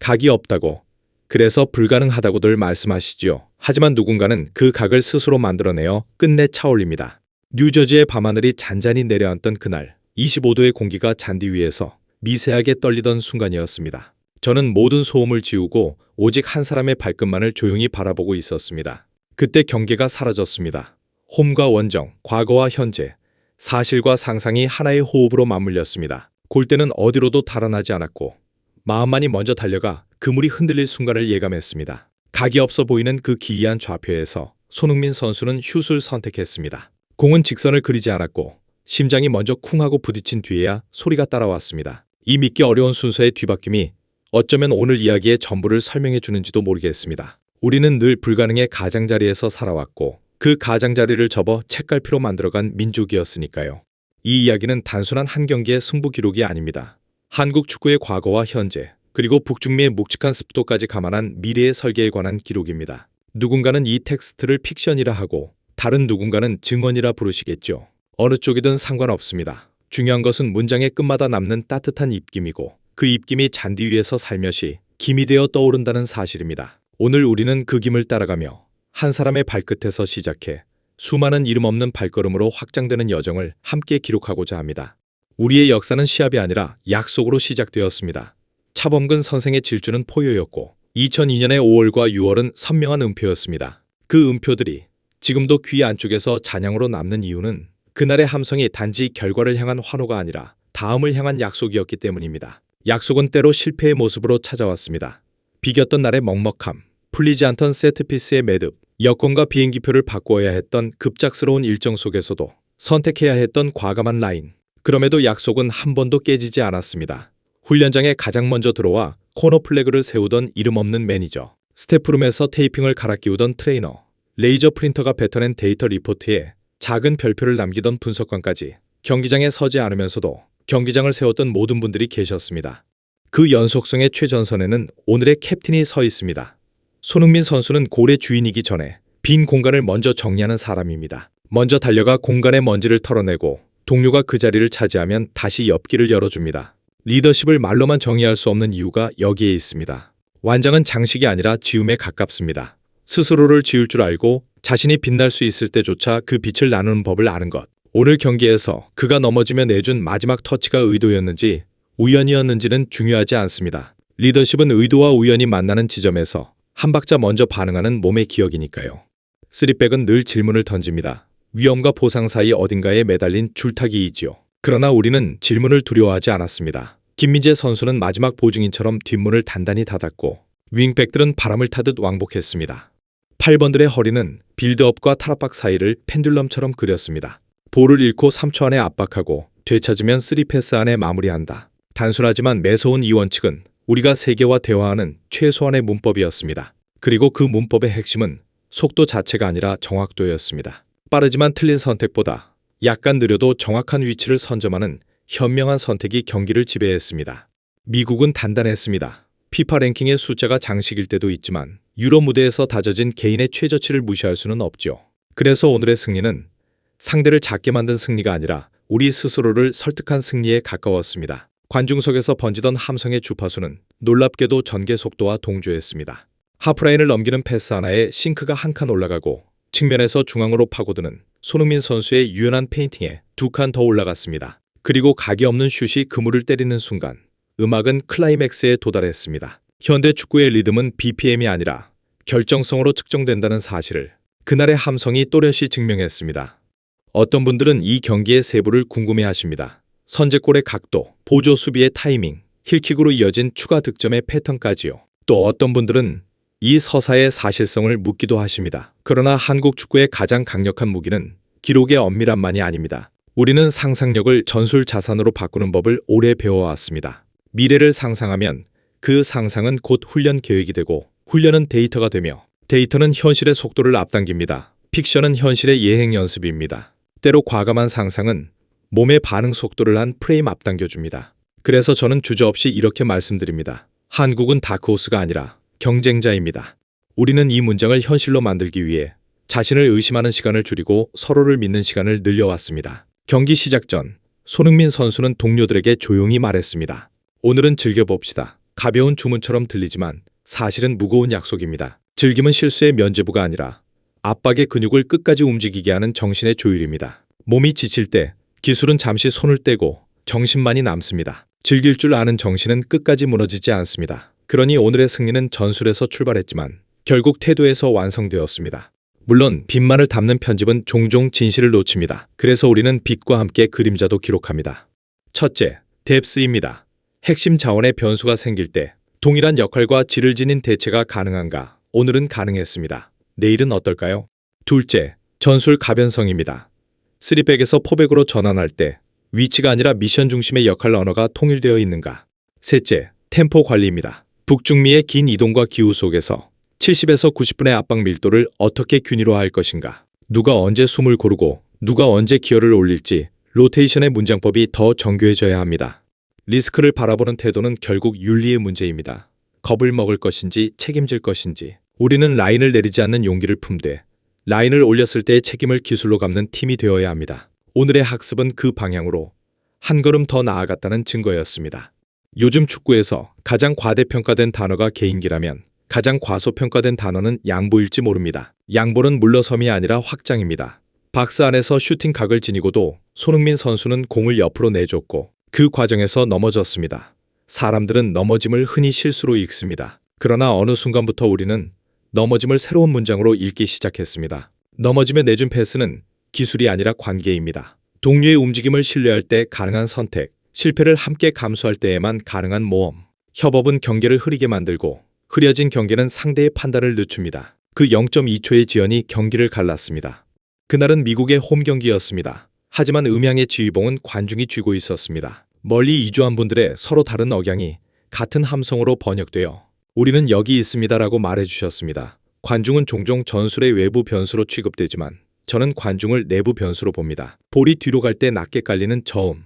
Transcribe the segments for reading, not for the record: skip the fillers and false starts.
각이 없다고, 그래서 불가능하다고들 말씀하시지요. 하지만 누군가는 그 각을 스스로 만들어내어 끝내 차올립니다. 뉴저지의 밤하늘이 잔잔히 내려앉던 그날, 25도의 공기가 잔디 위에서 미세하게 떨리던 순간이었습니다. 저는 모든 소음을 지우고 오직 한 사람의 발끝만을 조용히 바라보고 있었습니다. 그때 경계가 사라졌습니다. 홈과 원정, 과거와 현재, 사실과 상상이 하나의 호흡으로 맞물렸습니다. 골대는 어디로도 달아나지 않았고 마음만이 먼저 달려가 그물이 흔들릴 순간을 예감했습니다. 각이 없어 보이는 그 기이한 좌표에서 손흥민 선수는 슛을 선택했습니다. 공은 직선을 그리지 않았고 심장이 먼저 쿵하고 부딪힌 뒤에야 소리가 따라왔습니다. 이 믿기 어려운 순서의 뒤바뀜이 어쩌면 오늘 이야기의 전부를 설명해 주는지도 모르겠습니다. 우리는 늘 불가능의 가장자리에서 살아왔고 그 가장자리를 접어 책갈피로 만들어간 민족이었으니까요. 이 이야기는 단순한 한 경기의 승부 기록이 아닙니다. 한국 축구의 과거와 현재, 그리고 북중미의 묵직한 습도까지 감안한 미래의 설계에 관한 기록입니다. 누군가는 이 텍스트를 픽션이라 하고 다른 누군가는 증언이라 부르시겠죠. 어느 쪽이든 상관없습니다. 중요한 것은 문장의 끝마다 남는 따뜻한 입김이고 그 입김이 잔디 위에서 살며시 김이 되어 떠오른다는 사실입니다. 오늘 우리는 그 김을 따라가며 한 사람의 발끝에서 시작해 수많은 이름 없는 발걸음으로 확장되는 여정을 함께 기록하고자 합니다. 우리의 역사는 시합이 아니라 약속으로 시작되었습니다. 차범근 선생의 질주는 포효였고 2002년의 5월과 6월은 선명한 음표였습니다. 그 음표들이 지금도 귀 안쪽에서 잔향으로 남는 이유는 그날의 함성이 단지 결과를 향한 환호가 아니라 다음을 향한 약속이었기 때문입니다. 약속은 때로 실패의 모습으로 찾아왔습니다. 비겼던 날의 먹먹함, 풀리지 않던 세트피스의 매듭, 여권과 비행기표를 바꾸어야 했던 급작스러운 일정 속에서도 선택해야 했던 과감한 라인. 그럼에도 약속은 한 번도 깨지지 않았습니다. 훈련장에 가장 먼저 들어와 코너 플래그를 세우던 이름 없는 매니저, 스태프룸에서 테이핑을 갈아 끼우던 트레이너, 레이저 프린터가 뱉어낸 데이터 리포트에 작은 별표를 남기던 분석관까지 경기장에 서지 않으면서도 경기장을 세웠던 모든 분들이 계셨습니다. 그 연속성의 최전선에는 오늘의 캡틴이 서 있습니다. 손흥민 선수는 골의 주인이기 전에 빈 공간을 먼저 정리하는 사람입니다. 먼저 달려가 공간의 먼지를 털어내고 동료가 그 자리를 차지하면 다시 옆길을 열어줍니다. 리더십을 말로만 정의할 수 없는 이유가 여기에 있습니다. 완장은 장식이 아니라 지음에 가깝습니다. 스스로를 지을 줄 알고 자신이 빛날 수 있을 때조차 그 빛을 나누는 법을 아는 것. 오늘 경기에서 그가 넘어지며 내준 마지막 터치가 의도였는지 우연이었는지는 중요하지 않습니다. 리더십은 의도와 우연이 만나는 지점에서 한 박자 먼저 반응하는 몸의 기억이니까요. 쓰리백은 늘 질문을 던집니다. 위험과 보상 사이 어딘가에 매달린 줄타기이지요. 그러나 우리는 질문을 두려워하지 않았습니다. 김민재 선수는 마지막 보증인처럼 뒷문을 단단히 닫았고 윙백들은 바람을 타듯 왕복했습니다. 8번들의 허리는 빌드업과 타락박 사이를 펜듈럼처럼 그렸습니다. 볼을 잃고 3초 안에 압박하고 되찾으면 3패스 안에 마무리한다. 단순하지만 매서운 이 원칙은 우리가 세계와 대화하는 최소한의 문법이었습니다. 그리고 그 문법의 핵심은 속도 자체가 아니라 정확도였습니다. 빠르지만 틀린 선택보다 약간 느려도 정확한 위치를 선점하는 현명한 선택이 경기를 지배했습니다. 미국은 단단했습니다. 피파 랭킹의 숫자가 장식일 때도 있지만 유로 무대에서 다져진 개인의 최저치를 무시할 수는 없죠. 그래서 오늘의 승리는 상대를 작게 만든 승리가 아니라 우리 스스로를 설득한 승리에 가까웠습니다. 관중석에서 번지던 함성의 주파수는 놀랍게도 전개 속도와 동조했습니다. 하프라인을 넘기는 패스 하나에 싱크가 한 칸 올라가고 측면에서 중앙으로 파고드는 손흥민 선수의 유연한 페인팅에 2칸 더 올라갔습니다. 그리고 각이 없는 슛이 그물을 때리는 순간 음악은 클라이맥스에 도달했습니다. 현대 축구의 리듬은 BPM이 아니라 결정성으로 측정된다는 사실을 그날의 함성이 또렷이 증명했습니다. 어떤 분들은 이 경기의 세부를 궁금해하십니다. 선제골의 각도, 보조 수비의 타이밍, 힐킥으로 이어진 추가 득점의 패턴까지요. 또 어떤 분들은 이 서사의 사실성을 묻기도 하십니다. 그러나 한국 축구의 가장 강력한 무기는 기록의 엄밀함만이 아닙니다. 우리는 상상력을 전술 자산으로 바꾸는 법을 오래 배워왔습니다. 미래를 상상하면 그 상상은 곧 훈련 계획이 되고 훈련은 데이터가 되며 데이터는 현실의 속도를 앞당깁니다. 픽션은 현실의 예행 연습입니다. 때로 과감한 상상은 몸의 반응 속도를 한 프레임 앞당겨줍니다. 그래서 저는 주저없이 이렇게 말씀드립니다. 한국은 다크호스가 아니라 경쟁자입니다. 우리는 이 문장을 현실로 만들기 위해 자신을 의심하는 시간을 줄이고 서로를 믿는 시간을 늘려왔습니다. 경기 시작 전 손흥민 선수는 동료들에게 조용히 말했습니다. 오늘은 즐겨봅시다. 가벼운 주문처럼 들리지만 사실은 무거운 약속입니다. 즐김은 실수의 면죄부가 아니라 압박의 근육을 끝까지 움직이게 하는 정신의 조율입니다. 몸이 지칠 때 기술은 잠시 손을 떼고 정신만이 남습니다. 즐길 줄 아는 정신은 끝까지 무너지지 않습니다. 그러니 오늘의 승리는 전술에서 출발했지만 결국 태도에서 완성되었습니다. 물론 빛만을 담는 편집은 종종 진실을 놓칩니다. 그래서 우리는 빛과 함께 그림자도 기록합니다. 첫째, 뎁스입니다. 핵심 자원의 변수가 생길 때 동일한 역할과 질을 지닌 대체가 가능한가? 오늘은 가능했습니다. 내일은 어떨까요? 둘째, 전술 가변성입니다. 3백에서 4백으로 전환할 때 위치가 아니라 미션 중심의 역할 언어가 통일되어 있는가? 셋째, 템포 관리입니다. 북중미의 긴 이동과 기후 속에서 70에서 90분의 압박 밀도를 어떻게 균일화할 것인가? 누가 언제 숨을 고르고 누가 언제 기어를 올릴지 로테이션의 문장법이 더 정교해져야 합니다. 리스크를 바라보는 태도는 결국 윤리의 문제입니다. 겁을 먹을 것인지 책임질 것인지. 우리는 라인을 내리지 않는 용기를 품되 라인을 올렸을 때의 책임을 기술로 갚는 팀이 되어야 합니다. 오늘의 학습은 그 방향으로 한 걸음 더 나아갔다는 증거였습니다. 요즘 축구에서 가장 과대평가된 단어가 개인기라면 가장 과소평가된 단어는 양보일지 모릅니다. 양보는 물러섬이 아니라 확장입니다. 박스 안에서 슈팅 각을 지니고도 손흥민 선수는 공을 옆으로 내줬고 그 과정에서 넘어졌습니다. 사람들은 넘어짐을 흔히 실수로 읽습니다. 그러나 어느 순간부터 우리는 넘어짐을 새로운 문장으로 읽기 시작했습니다. 넘어짐에 내준 패스는 기술이 아니라 관계입니다. 동료의 움직임을 신뢰할 때 가능한 선택, 실패를 함께 감수할 때에만 가능한 모험. 협업은 경계를 흐리게 만들고 흐려진 경계는 상대의 판단을 늦춥니다. 그 0.2초의 지연이 경기를 갈랐습니다. 그날은 미국의 홈 경기였습니다. 하지만 음향의 지휘봉은 관중이 쥐고 있었습니다. 멀리 이주한 분들의 서로 다른 억양이 같은 함성으로 번역되어 우리는 여기 있습니다라고 말해주셨습니다. 관중은 종종 전술의 외부 변수로 취급되지만 저는 관중을 내부 변수로 봅니다. 볼이 뒤로 갈 때 낮게 깔리는 저음,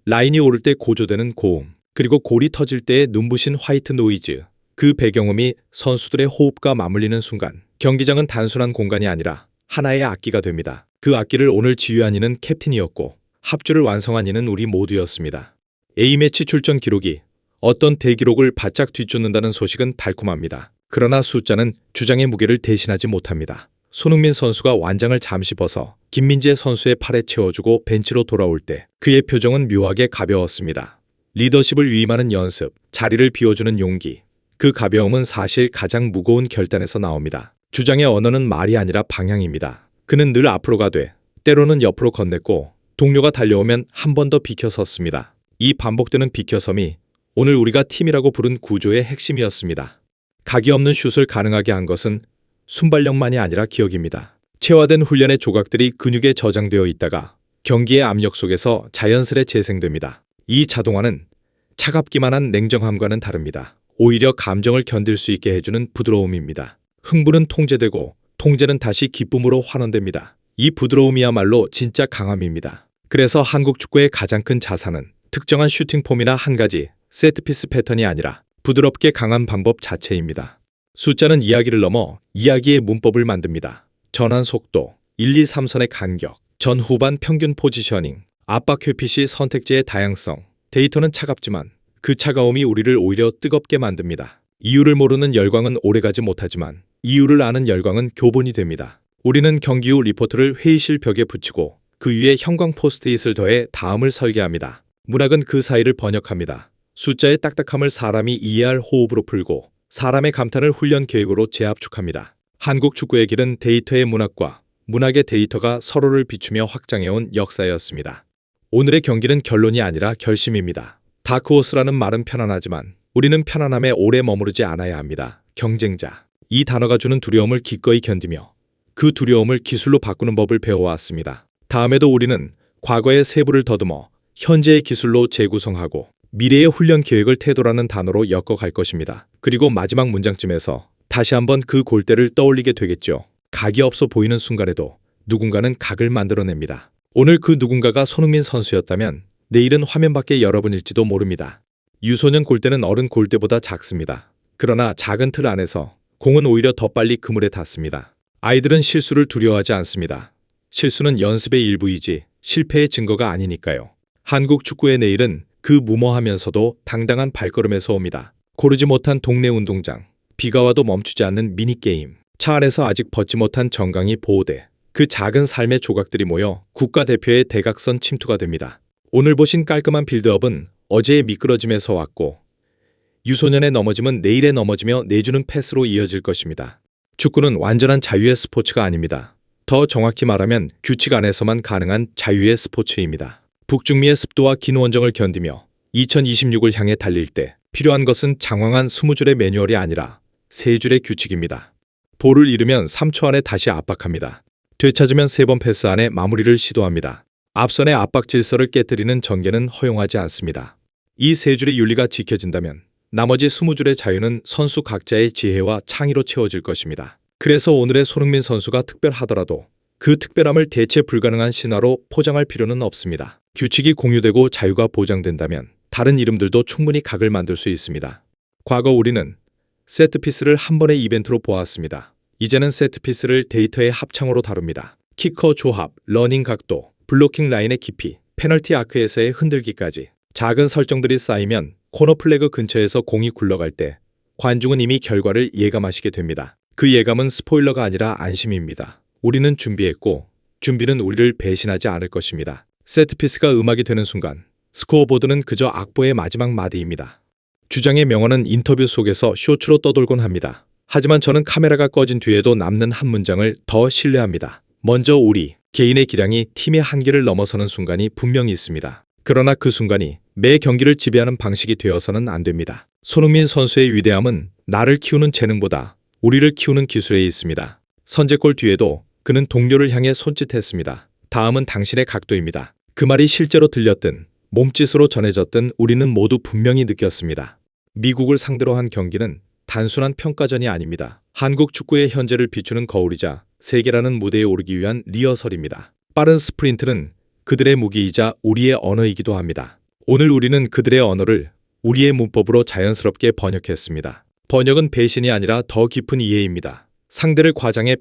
라인이 오를 때 고조되는 고음, 그리고 골이 터질 때의 눈부신 화이트 노이즈. 그 배경음이 선수들의 호흡과 맞물리는 순간 경기장은 단순한 공간이 아니라 하나의 악기가 됩니다. 그 악기를 오늘 지휘한 이는 캡틴이었고 합주를 완성한 이는 우리 모두였습니다. A매치 출전 기록이 어떤 대기록을 바짝 뒤쫓는다는 소식은 달콤합니다. 그러나 숫자는 주장의 무게를 대신하지 못합니다. 손흥민 선수가 완장을 잠시 벗어 김민재 선수의 팔에 채워주고 벤치로 돌아올 때 그의 표정은 묘하게 가벼웠습니다. 리더십을 위임하는 연습, 자리를 비워주는 용기. 그 가벼움은 사실 가장 무거운 결단에서 나옵니다. 주장의 언어는 말이 아니라 방향입니다. 그는 늘 앞으로 가되 때로는 옆으로 건넸고 동료가 달려오면 한 번 더 비켜섰습니다. 이 반복되는 비켜섬이 오늘 우리가 팀이라고 부른 구조의 핵심이었습니다. 각이 없는 슛을 가능하게 한 것은 순발력만이 아니라 기억입니다. 체화된 훈련의 조각들이 근육에 저장되어 있다가 경기의 압력 속에서 자연스레 재생됩니다. 이 자동화는 차갑기만 한 냉정함과는 다릅니다. 오히려 감정을 견딜 수 있게 해주는 부드러움입니다. 흥분은 통제되고 통제는 다시 기쁨으로 환원됩니다. 이 부드러움이야말로 진짜 강함입니다. 그래서 한국 축구의 가장 큰 자산은 특정한 슈팅 폼이나 한 가지 세트피스 패턴이 아니라 부드럽게 강한 방법 자체입니다. 숫자는 이야기를 넘어 이야기의 문법을 만듭니다. 전환 속도, 1, 2, 3선의 간격, 전 후반 평균 포지셔닝, 압박 회피 시 선택지의 다양성. 데이터는 차갑지만 그 차가움이 우리를 오히려 뜨겁게 만듭니다. 이유를 모르는 열광은 오래가지 못하지만 이유를 아는 열광은 교본이 됩니다. 우리는 경기 후 리포트를 회의실 벽에 붙이고 그 위에 형광 포스트잇을 더해 다음을 설계합니다. 문학은 그 사이를 번역합니다. 숫자의 딱딱함을 사람이 이해할 호흡으로 풀고 사람의 감탄을 훈련 계획으로 재압축합니다. 한국 축구의 길은 데이터의 문학과 문학의 데이터가 서로를 비추며 확장해온 역사였습니다. 오늘의 경기는 결론이 아니라 결심입니다. 다크호스라는 말은 편안하지만 우리는 편안함에 오래 머무르지 않아야 합니다. 경쟁자. 이 단어가 주는 두려움을 기꺼이 견디며 그 두려움을 기술로 바꾸는 법을 배워왔습니다. 다음에도 우리는 과거의 세부를 더듬어 현재의 기술로 재구성하고 미래의 훈련 계획을 태도라는 단어로 엮어갈 것입니다. 그리고 마지막 문장쯤에서 다시 한번 그 골대를 떠올리게 되겠죠. 각이 없어 보이는 순간에도 누군가는 각을 만들어냅니다. 오늘 그 누군가가 손흥민 선수였다면 내일은 화면 밖의 여러분일지도 모릅니다. 유소년 골대는 어른 골대보다 작습니다. 그러나 작은 틀 안에서 공은 오히려 더 빨리 그물에 닿습니다. 아이들은 실수를 두려워하지 않습니다. 실수는 연습의 일부이지 실패의 증거가 아니니까요. 한국 축구의 내일은 그 무모하면서도 당당한 발걸음에서 옵니다. 고르지 못한 동네 운동장, 비가 와도 멈추지 않는 미니게임, 차 안에서 아직 벗지 못한 정강이 보호대, 그 작은 삶의 조각들이 모여 국가대표의 대각선 침투가 됩니다. 오늘 보신 깔끔한 빌드업은 어제의 미끄러짐에서 왔고 유소년의 넘어짐은 내일의 넘어지며 내주는 패스로 이어질 것입니다. 축구는 완전한 자유의 스포츠가 아닙니다. 더 정확히 말하면 규칙 안에서만 가능한 자유의 스포츠입니다. 북중미의 습도와 긴 원정을 견디며 2026을 향해 달릴 때 필요한 것은 장황한 20줄의 매뉴얼이 아니라 3줄의 규칙입니다. 볼을 잃으면 3초 안에 다시 압박합니다. 되찾으면 3번 패스 안에 마무리를 시도합니다. 앞선의 압박 질서를 깨뜨리는 전개는 허용하지 않습니다. 이 3줄의 윤리가 지켜진다면 나머지 20줄의 자유는 선수 각자의 지혜와 창의로 채워질 것입니다. 그래서 오늘의 손흥민 선수가 특별하더라도 그 특별함을 대체 불가능한 신화로 포장할 필요는 없습니다. 규칙이 공유되고 자유가 보장된다면 다른 이름들도 충분히 각을 만들 수 있습니다. 과거 우리는 세트피스를 한 번의 이벤트로 보았습니다. 이제는 세트피스를 데이터의 합창으로 다룹니다. 키커 조합, 러닝 각도, 블로킹 라인의 깊이, 페널티 아크에서의 흔들기까지 작은 설정들이 쌓이면 코너 플래그 근처에서 공이 굴러갈 때 관중은 이미 결과를 예감하시게 됩니다. 그 예감은 스포일러가 아니라 안심입니다. 우리는 준비했고 준비는 우리를 배신하지 않을 것입니다. 세트피스가 음악이 되는 순간 스코어보드는 그저 악보의 마지막 마디입니다. 주장의 명언은 인터뷰 속에서 쇼츠로 떠돌곤 합니다. 하지만 저는 카메라가 꺼진 뒤에도 남는 한 문장을 더 신뢰합니다. 먼저 우리 개인의 기량이 팀의 한계를 넘어서는 순간이 분명히 있습니다. 그러나 그 순간이 매 경기를 지배하는 방식이 되어서는 안 됩니다. 손흥민 선수의 위대함은 나를 키우는 재능보다 우리를 키우는 기술에 있습니다. 선제골 뒤에도 그는 동료를 향해 손짓했습니다. 다음은 당신의 각도입니다. 그 말이 실제로 들렸든 몸짓으로 전해졌든 우리는 모두 분명히 느꼈습니다. 미국을 상대로 한 경기는 단순한 평가전이 아닙니다. 한국 축구의 현재를 비추는 거울이자 세계라는 무대에 오르기 위한 리허설입니다. 빠른 스프린트는 그들의 무기이자 우리의 언어이기도 합니다. 오늘 우리는 그들의 언어를 우리의 문법으로 자연스럽게 번역했습니다. 번역은 배신이 아니라 더 깊은 이해입니다. 상대를 과장해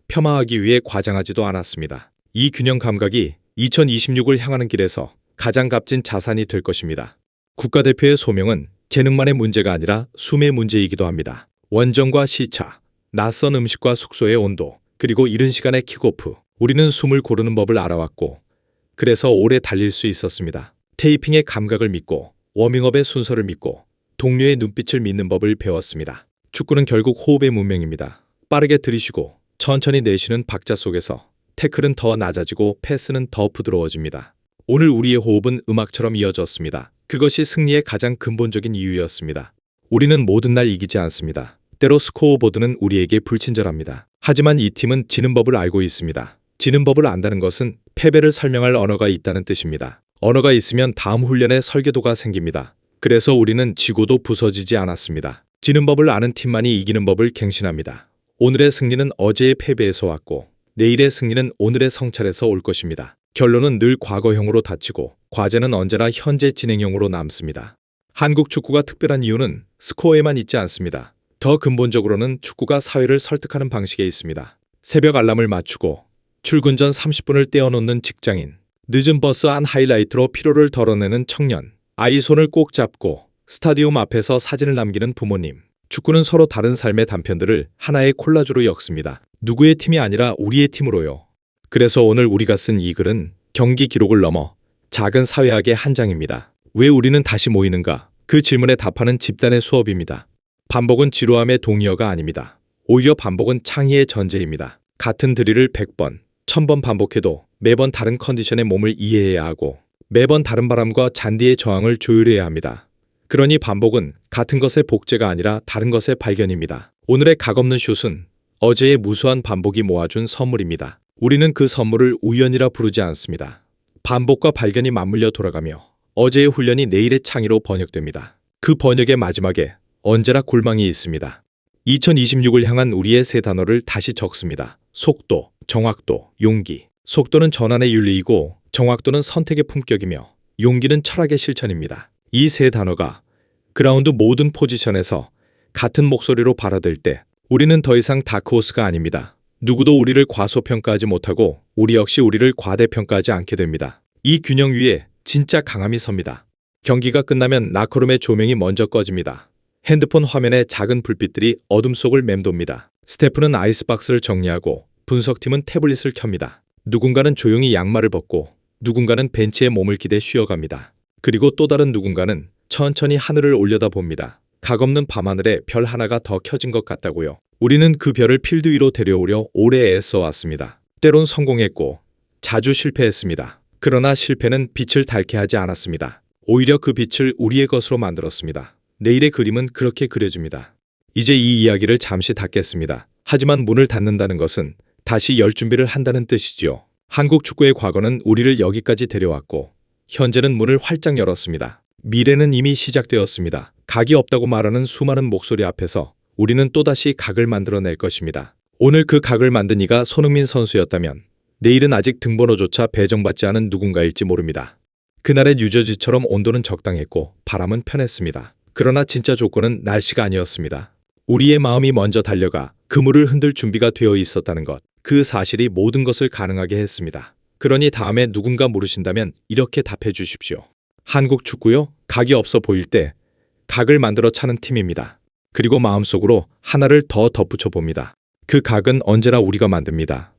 폄하하기 위해 과장하지도 않았습니다. 이 균형 감각이 2026을 향하는 길에서 가장 값진 자산이 될 것입니다. 국가대표의 소명은 재능만의 문제가 아니라 숨의 문제이기도 합니다. 원정과 시차, 낯선 음식과 숙소의 온도, 그리고 이른 시간의 킥오프. 우리는 숨을 고르는 법을 알아왔고 그래서 오래 달릴 수 있었습니다. 테이핑의 감각을 믿고 워밍업의 순서를 믿고 동료의 눈빛을 믿는 법을 배웠습니다. 축구는 결국 호흡의 문명입니다. 빠르게 들이쉬고 천천히 내쉬는 박자 속에서 태클은 더 낮아지고 패스는 더 부드러워집니다. 오늘 우리의 호흡은 음악처럼 이어졌습니다. 그것이 승리의 가장 근본적인 이유였습니다. 우리는 모든 날 이기지 않습니다. 때로 스코어보드는 우리에게 불친절합니다. 하지만 이 팀은 지는 법을 알고 있습니다. 지는 법을 안다는 것은 패배를 설명할 언어가 있다는 뜻입니다. 언어가 있으면 다음 훈련에 설계도가 생깁니다. 그래서 우리는 지고도 부서지지 않았습니다. 지는 법을 아는 팀만이 이기는 법을 갱신합니다. 오늘의 승리는 어제의 패배에서 왔고 내일의 승리는 오늘의 성찰에서 올 것입니다. 결론은 늘 과거형으로 닫히고 과제는 언제나 현재 진행형으로 남습니다. 한국 축구가 특별한 이유는 스코어에만 있지 않습니다. 더 근본적으로는 축구가 사회를 설득하는 방식에 있습니다. 새벽 알람을 맞추고 출근 전 30분을 떼어놓는 직장인, 늦은 버스 안 하이라이트로 피로를 덜어내는 청년, 아이 손을 꼭 잡고 스타디움 앞에서 사진을 남기는 부모님. 축구는 서로 다른 삶의 단편들을 하나의 콜라주로 엮습니다. 누구의 팀이 아니라 우리의 팀으로요. 그래서 오늘 우리가 쓴 이 글은 경기 기록을 넘어 작은 사회학의 한 장입니다. 왜 우리는 다시 모이는가? 그 질문에 답하는 집단의 수업입니다. 반복은 지루함의 동의어가 아닙니다. 오히려 반복은 창의의 전제입니다. 같은 드릴을 100번, 1000번 반복해도 매번 다른 컨디션의 몸을 이해해야 하고 매번 다른 바람과 잔디의 저항을 조율해야 합니다. 그러니 반복은 같은 것의 복제가 아니라 다른 것의 발견입니다. 오늘의 각없는 슛은 어제의 무수한 반복이 모아준 선물입니다. 우리는 그 선물을 우연이라 부르지 않습니다. 반복과 발견이 맞물려 돌아가며 어제의 훈련이 내일의 창의로 번역됩니다. 그 번역의 마지막에 언제나 골망이 있습니다. 2026을 향한 우리의 세 단어를 다시 적습니다. 속도, 정확도, 용기. 속도는 전환의 윤리이고 정확도는 선택의 품격이며 용기는 철학의 실천입니다. 이 세 단어가 그라운드 모든 포지션에서 같은 목소리로 발화될 때 우리는 더 이상 다크호스가 아닙니다. 누구도 우리를 과소평가하지 못하고 우리 역시 우리를 과대평가하지 않게 됩니다. 이 균형 위에 진짜 강함이 섭니다. 경기가 끝나면 라커룸의 조명이 먼저 꺼집니다. 핸드폰 화면에 작은 불빛들이 어둠 속을 맴돕니다. 스태프는 아이스박스를 정리하고 분석팀은 태블릿을 켭니다. 누군가는 조용히 양말을 벗고 누군가는 벤치에 몸을 기대 쉬어갑니다. 그리고 또 다른 누군가는 천천히 하늘을 올려다봅니다. 각없는 밤하늘에 별 하나가 더 켜진 것 같다고요. 우리는 그 별을 필드 위로 데려오려 오래 애써왔습니다. 때론 성공했고 자주 실패했습니다. 그러나 실패는 빛을 닳게 하지 않았습니다. 오히려 그 빛을 우리의 것으로 만들었습니다. 내일의 그림은 그렇게 그려집니다. 이제 이 이야기를 잠시 닫겠습니다. 하지만 문을 닫는다는 것은 다시 열 준비를 한다는 뜻이지요. 한국 축구의 과거는 우리를 여기까지 데려왔고 현재는 문을 활짝 열었습니다. 미래는 이미 시작되었습니다. 각이 없다고 말하는 수많은 목소리 앞에서 우리는 또다시 각을 만들어낼 것입니다. 오늘 그 각을 만든 이가 손흥민 선수였다면 내일은 아직 등번호조차 배정받지 않은 누군가일지 모릅니다. 그날의 뉴저지처럼 온도는 적당했고 바람은 편했습니다. 그러나 진짜 조건은 날씨가 아니었습니다. 우리의 마음이 먼저 달려가 그물을 흔들 준비가 되어 있었다는 것. 그 사실이 모든 것을 가능하게 했습니다. 그러니 다음에 누군가 물으신다면 이렇게 답해 주십시오. 한국 축구요? 각이 없어 보일 때 각을 만들어 차는 팀입니다. 그리고 마음속으로 하나를 더 덧붙여 봅니다. 그 각은 언제나 우리가 만듭니다.